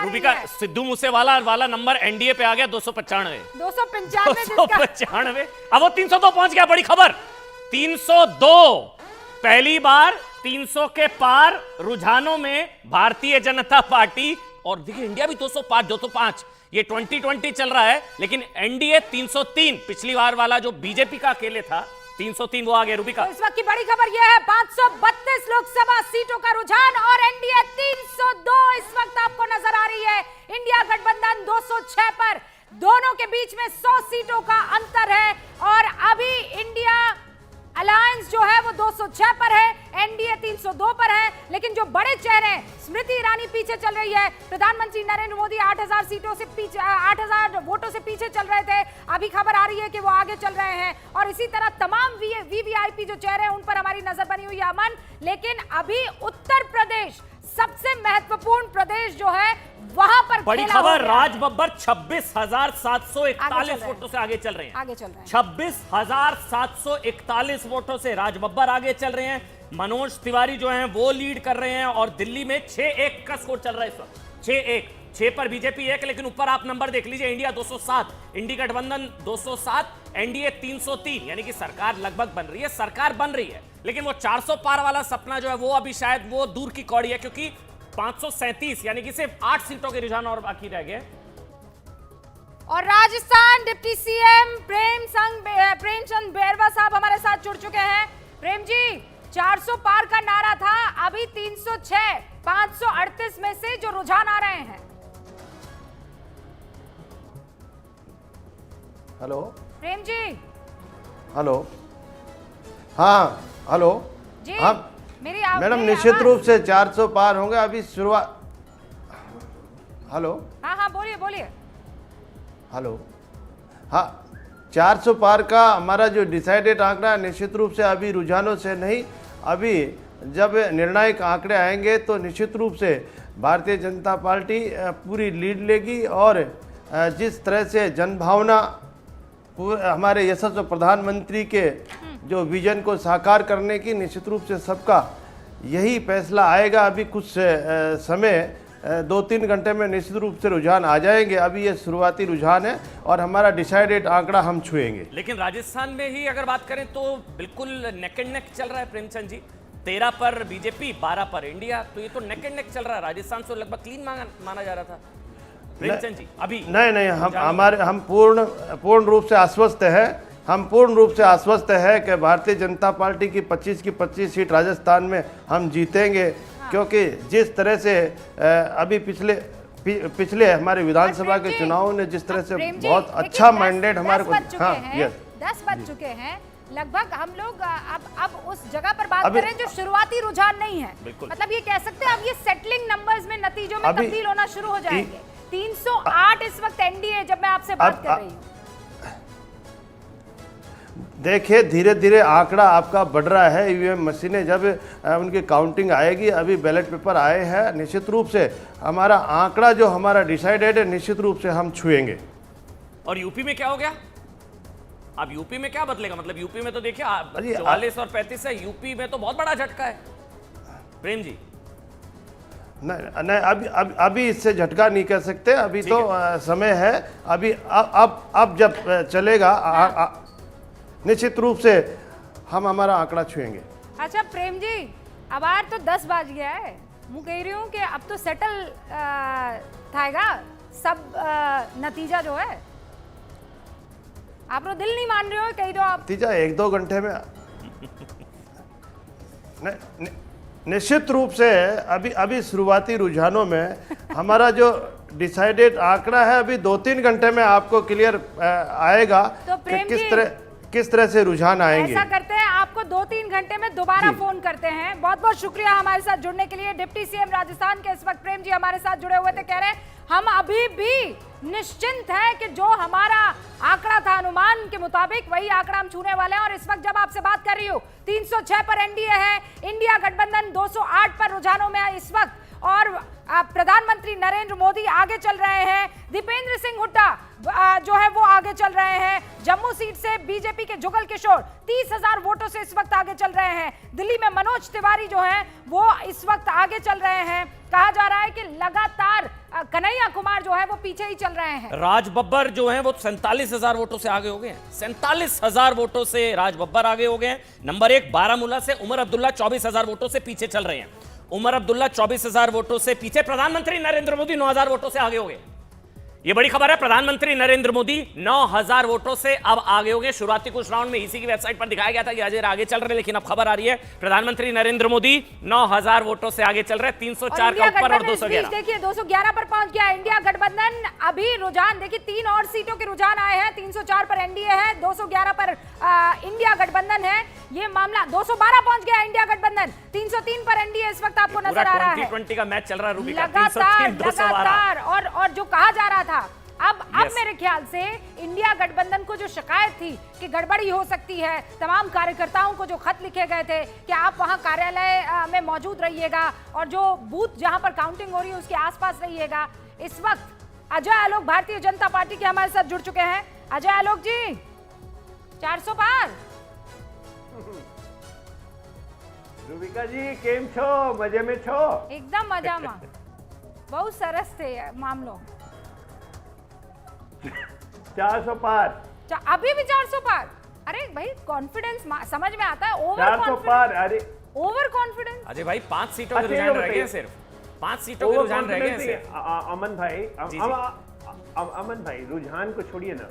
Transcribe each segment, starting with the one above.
रूबिका, सिद्धू मूसेवाला वाला number NDA पे आ गया 295 295। अब वो 302 पहुंच गया। बड़ी खबर 302, पहली बार 300 के पार रुझानों में भारतीय जनता पार्टी। और देखिए इंडिया भी 205 ये 2020 चल रहा है, लेकिन एनडीए 303, पिछली बार वाला जो बीजेपी का अकेले था 303 वो आ गया। रूबिका, तो इस वक्त की बड़ी खबर यह है 532 लोकसभा सीटों का रुझान और एनडीए 302 इस वक्त आपको नजर आ रही है। इंडिया गठबंधन 206 पर, दोनों के बीच में 100 सीटों का अंतर है और अभी इंडिया अलायंस जो है वो 206 पर है, एनडीए 302 पर है। लेकिन जो बड़े चेहरे हैं, स्मृति ईरानी पीछे चल रही है, प्रधानमंत्री नरेंद्र मोदी 8000 सीटों से पीछे, 8000 वोटों से पीछे चल रहे थे। अभी खबर आ रही है कि वो आगे चल रहे हैं और इसी तरह तमाम वीवीआईपी जो चेहरे हैं उन पर हमारी नजर बनी हुई है अमन। लेकिन अभी उत्तर प्रदेश सबसे महत्वपूर्ण प्रदेश जो है वहां पर बड़ी खबर, राज बब्बर 26,741 वोटों से आगे चल रहे हैं। 26,741 वोटों से राज बब्बर आगे चल रहे हैं। मनोज तिवारी जो हैं वो लीड कर रहे हैं और दिल्ली में 6-1 का स्कोर चल रहा है इस वक्त। 6 पर बीजेपी 1, लेकिन ऊपर आप नंबर देख लीजिए, इंडिया 207, इंडी गठबंधन 207, एनडीए 303, यानी कि सरकार लगभग बन रही है, सरकार बन रही है। लेकिन वो 400 पार वाला सपना जो है वो अभी शायद वो दूर की कौड़ी है, क्योंकि 537 यानी कि सिर्फ 8 सीटों के रुझान और बाकी रह गए। और राजस्थान डिप्टी सीएम प्रेमचंद बेरवा साहब हमारे साथ जुड़ चुके हैं। प्रेम जी, 400 पार का नारा था, अभी 306, 538 में से जो रुझान आ रहे हैं। हेलो प्रेम जी। हेलो, हाँ हेलो जी, हाँ मैडम, निश्चित रूप से 400 पार होंगे अभी शुरुआत। हेलो, हाँ बोलिए बोलिए। हेलो, हाँ 400 पार का हमारा जो डिसाइडेड आंकड़ा है, निश्चित रूप से अभी रुझानों से नहीं, अभी जब निर्णायक आंकड़े आएंगे तो निश्चित रूप से भारतीय जनता पार्टी पूरी लीड लेगी। और जिस तरह से जनभावना हमारे यशस्वी प्रधानमंत्री के जो विजन को साकार करने की, निश्चित रूप से सबका यही फैसला आएगा। अभी कुछ समय 2-3 घंटे में निश्चित रूप से रुझान आ जाएंगे। अभी ये शुरुआती रुझान है और हमारा डिसाइडेड आंकड़ा हम छुएंगे। लेकिन राजस्थान में ही अगर बात करें तो बिल्कुल नेक एंड नेक चल रहा है प्रेमचंद जी, 13 पर बीजेपी, 12 पर इंडिया, तो ये तो नेक एंड नेक चल रहा है। राजस्थान से लगभग क्लीन माना जा रहा था प्रेमचंद जी। अभी नहीं, हम पूर्ण रूप से आश्वस्त है, हम पूर्ण रूप से आश्वस्त है कि भारतीय जनता पार्टी की 25 की 25 सीट राजस्थान में हम जीतेंगे। क्योंकि जिस तरह से अभी पिछले हमारे विधानसभा के चुनाव ने जिस तरह से बहुत अच्छा मैंडेट हमारे को, हाँ 10 बज चुके हैं लगभग। हम लोग अब उस जगह पर बात कर रहे हैं जो शुरुआती रुझान नहीं है, मतलब ये कह सकते हैं अब ये सेटलिंग नंबर्स में, नतीजों में तब्दील होना शुरू हो जाएंगे। 308 इस वक्त एनडीए, जब मैं आपसे बात कर रही हूँ। देखिए धीरे धीरे आंकड़ा आपका बढ़ रहा है। ईवीएम मशीनें जब उनकी काउंटिंग आएगी, अभी बैलेट पेपर आए हैं, निश्चित रूप से हमारा आंकड़ा जो हमारा डिसाइडेड है निश्चित रूप से हम छुएंगे। और यूपी में क्या हो गया? अब यूपी में क्या बदलेगा? मतलब यूपी में तो देखिए 44 और 35 है, यूपी में तो बहुत बड़ा झटका है प्रेम जी। नहीं, अभी इससे झटका नहीं कह सकते, अभी तो समय है। अभी अब जब चलेगा निश्चित रूप से हम हमारा आंकड़ा छुएंगे। अच्छा प्रेम जी, अब आर तो 10 बज गया है, मैं कह रही हूँ कि अब तो सेटल थाएगा सब नतीजा जो है। आप लोग दिल नहीं मान रहे हो, कह दो आप। नतीजा 1-2 घंटे में निश्चित रूप से अभी शुरुआती रुझानों में हमारा जो डिसाइडेड आंकड़ा है अभी 2-3 घंटे में आपको क्लियर आएगा तो कि किस तरह से रुझान आएंगे। ऐसा करते हैं, आपको 2-3 घंटे में दोबारा फोन करते हैं। बहुत बहुत शुक्रिया हमारे साथ जुड़ने के लिए। डिप्टी सीएम राजस्थान के इस वक्त प्रेम जी हमारे साथ जुड़े हुए थे, कह रहे हैं हम अभी भी निश्चिंत है कि जो हमारा आंकड़ा था अनुमान के मुताबिक वही आंकड़ा हम छूने वाले हैं। और इस वक्त जब आपसे बात कर रही हूँ 306 पर एनडीए है, इंडिया गठबंधन 208 पर रुझानों में है इस वक्त। और प्रधानमंत्री नरेंद्र मोदी आगे चल रहे हैं। दीपेंद्र सिंह हुड्डा जो है वो आगे चल रहे हैं। जम्मू सीट से बीजेपी के जुगल किशोर 30,000 वोटों से इस वक्त आगे चल रहे हैं। दिल्ली में मनोज तिवारी जो हैं वो इस वक्त आगे चल रहे हैं। कहा जा रहा है कि लगातार कन्हैया कुमार जो है वो पीछे ही चल रहे हैं। राज बब्बर जो हैं वो 47,000 वोटों से आगे हो गए हैं। 47,000 वोटों से राज बब्बर आगे हो गए हैं। नंबर 1 बारामूला से उमर अब्दुल्ला 24,000 वोटों से पीछे चल रहे हैं। उमर अब्दुल्ला 24,000 वोटों से पीछे। प्रधानमंत्री नरेंद्र मोदी 9,000 वोटों से आगे हो गए। ये बड़ी खबर है। प्रधानमंत्री नरेंद्र मोदी 9,000 वोटों से अब आगे हो गए। शुरुआती कुछ राउंड में इसी की वेबसाइट पर दिखाया गया था कि अजय आगे चल रहे हैं, लेकिन अब खबर आ रही है प्रधानमंत्री नरेंद्र मोदी 9,000 वोटों से आगे चल रहे हैं। 304 का ऊपर और 211। देखिए 211 पर पहुंच गया इंडिया गठबंधन। अभी रुझान देखिए 3 और सीटों के रुझान आए हैं। 304 पर एनडीए है, 211 पर इंडिया गठबंधन है। ये मामला 212 पहुंच गया इंडिया गठबंधन, 303 पर एनडीए इस वक्त आपको नजर आ रहा है। 2020 का मैच चल रहा है रूबी का। लगातार और जो कहा जा रहा था अब मेरे ख्याल से इंडिया गठबंधन को जो शिकायत थी कि गड़बड़ी हो सकती है, तमाम कार्यकर्ताओं को जो खत लिखे गए थे कि आप वहां कार्यालय में मौजूद रहिएगा और जो बूथ जहां पर काउंटिंग हो रही है उसके आसपास रहिएगा। इस वक्त अजय आलोक भारतीय जनता पार्टी के हमारे साथ जुड़ चुके हैं। अजय आलोक जी 400 पार। રૂબિકા જી કેમ છો? મજે મે છો? एकदम मजामा। बहुत सरस थे मामलों। 400 पार। अभी भी 400 पार। अरे भाई कॉन्फिडेंस समझ में आता है। ओवर 400 पार। अरे ओवर कॉन्फिडेंस। अजय भाई 5 सीटों के अच्छा, रुझान ये रह गए हैं बताइए। सिर्फ। 5 सीटों के रुझान रह गए हैं सिर्फ। अमन भाई जी, अमन भाई रुझान को छोड़िए ना।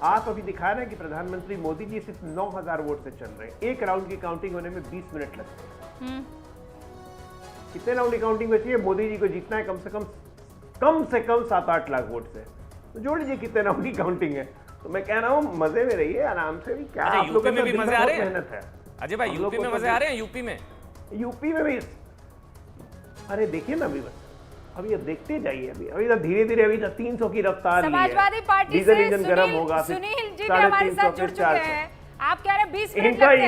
आप अभी दिखा रहे हैं कि प्रधानमंत्री मोदी जी सिर्फ 9,000 वोट से चल रहे हैं। एक राउंड की काउंटिंग होने में 20 मिनट लगते हैं। कितने राउंड की काउंटिंग बची है? मोदी जी को जीतना है कम से कम 7-8 लाख वोट से। तो जोड़ लीजिए कितने राउंड की काउंटिंग है। तो मैं कह रहा हूँ मजे में रहिए, आराम से। भी क्या अच्छा, आप लोगों यूपी में भी मजे आ रहे हैं? मेहनत है अजय भाई यूपी में मजे आ रहे हैं? यूपी में भी। अरे देखिए ना अभी बस अभी अब देखते जाइए। अभी धीरे धीरे अभी 300 की रफ्तार ली है। समाजवादी पार्टी डीजल से इंजन गर्म होगा। सुनील जी भी हमारे साथ जुड़ चुके हैं। आप कह रहे हैं 20 मिनट इनका लगते हैं।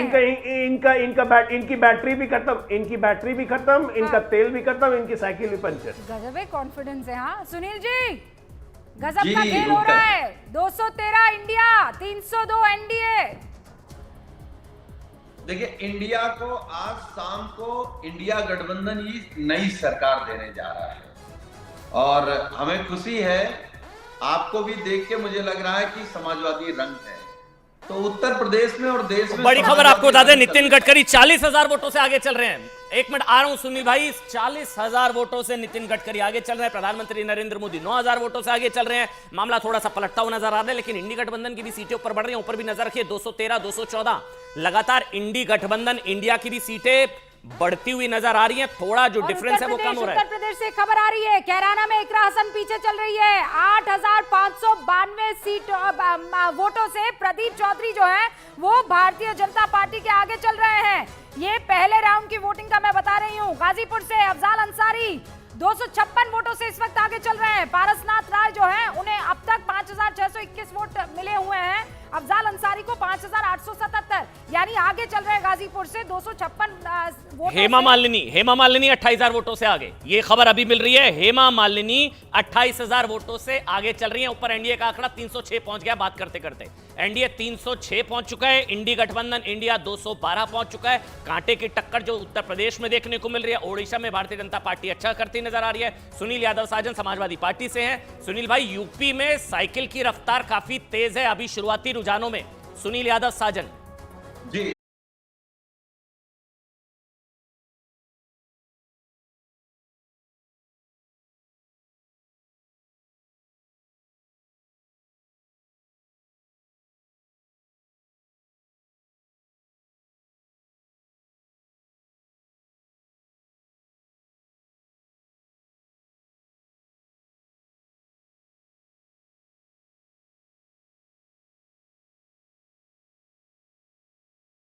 इनकी बैटरी भी खत्म, इनका तेल भी खत्म, इनकी साइकिल भी पंचर। गजब है कॉन्फिडेंस है। हाँ सुनील जी गजब जी, का खेल हो रहा है। 213 इंडिया, 302 एनडीए। देखिए इंडिया को आज शाम को इंडिया गठबंधन ही नई सरकार देने जा रहा है और हमें खुशी है। आपको भी देख के मुझे लग रहा है कि समाजवादी रंग है। तो उत्तर प्रदेश में और देश में बड़ी खबर आपको बता दें, नितिन गडकरी 40,000 वोटों से आगे चल रहे हैं। एक मिनट आ रहा हूं सुनील भाई। 40,000 वोटों से नितिन गडकरी आगे चल रहे हैं। प्रधानमंत्री नरेंद्र मोदी 9,000 वोटों से आगे चल रहे हैं। मामला थोड़ा सा पलटता हुआ नजर आ रहा है, लेकिन इंडी गठबंधन की भी सीटें ऊपर बढ़ रही हैं। ऊपर भी नजर रखिए 213, 214 लगातार इंडी गठबंधन इंडिया की भी सीटें बढ़ती हुई नजर आ रही हैं। थोड़ा जो डिफरेंस है वो कम हो रहा है। उत्तर प्रदेश से खबर आ रही है, कैराना में इकरा हसन पीछे चल रही है 8,592 सीट वोटों से। प्रदीप चौधरी जो है वो भारतीय जनता पार्टी के आगे चल रहे हैं। ये पहले राउंड की वोटिंग का मैं बता रही हूँ। गाजीपुर से अफजाल अंसारी 256 वोटों से इस वक्त आगे चल रहे हैं। पारसनाथ राय जो है उन्हें अब तक 5,621 वोट मिले हुए हैं। अफजाल अंसारी को 5,877, यानी आगे चल रहे हैं गाजीपुर से 256 वोट। हेमा मालिनी 28,000 वोटों से आगे। ये खबर अभी मिल रही है। हेमा मालिनी 28,000 वोटों से आगे चल रही है। ऊपर एनडीए का आंकड़ा 306 पहुंच गया बात करते करते। एनडीए 306 पहुंच चुका है। इंडी गठबंधन इंडिया 212 पहुंच चुका है। कांटे की टक्कर जो उत्तर प्रदेश में देखने को मिल रही है। ओडिशा में भारतीय जनता पार्टी अच्छा करती नजर आ रही है। सुनील यादव साजन समाजवादी पार्टी से हैं। सुनील भाई यूपी में साइकिल की रफ्तार काफी तेज है अभी शुरुआती रुझानों में। सुनील यादव साजन जी